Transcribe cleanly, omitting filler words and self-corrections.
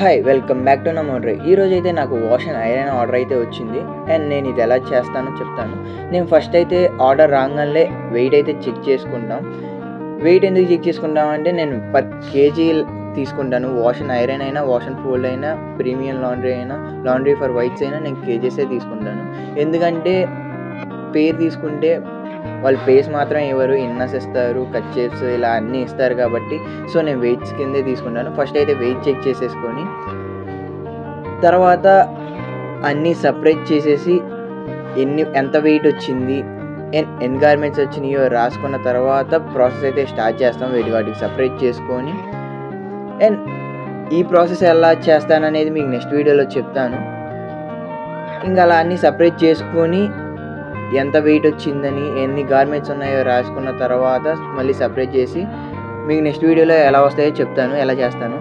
Hi! Welcome back to నమోడ్రే. ఈరోజైతే నాకు వాష్ అండ్ ఐరన్ ఆర్డర్ అయితే వచ్చింది. అండ్ నేను ఇది ఎలా చేస్తానో చెప్తాను. నేను ఫస్ట్ అయితే ఆర్డర్ రాంగానే వెయిట్ అయితే చెక్ చేసుకుంటాం. వెయిట్ ఎందుకు చెక్ చేసుకుంటామంటే నేను పర్ కేజీ తీసుకుంటాను. వాష్ అండ్ ఐరన్ అయినా, వాష్ అండ్ ఫోల్డ్ అయినా, ప్రీమియం లాండ్రీ అయినా, లాండ్రీ ఫర్ వైట్స్ అయినా నేను కేజెసే తీసుకుంటాను. ఎందుకంటే పేరు తీసుకుంటే వాళ్ళు ప్లేస్ మాత్రం ఇవ్వరు, ఇన్నర్స్ ఇస్తారు, కర్చీఫ్స్ ఇలా అన్నీ ఇస్తారు కాబట్టి సో నేను వెయిట్స్ కిందే తీసుకుంటాను. ఫస్ట్ అయితే వెయిట్ చెక్ చేసేసుకొని తర్వాత అన్నీ సపరేట్ చేసేసి ఎంత వెయిట్ వచ్చింది ఎన్ని గార్మెంట్స్ వచ్చినాయో రాసుకున్న తర్వాత ప్రాసెస్ అయితే స్టార్ట్ చేస్తాం. వాటికి సపరేట్ చేసుకొని అండ్ ఈ ప్రాసెస్ ఎలా చేస్తాననేది మీకు నెక్స్ట్ వీడియోలో చెప్తాను. ఇంకా అలా అన్నీ సపరేట్ చేసుకొని ఎంత వెయిట్ వచ్చిందని ఎన్ని గార్మెంట్స్ ఉన్నాయో రాసుకున్న తర్వాత మళ్ళీ సపరేట్ చేసి మీకు నెక్స్ట్ వీడియోలో ఎలా వస్తాయో చెప్తాను, ఎలా చేస్తాను.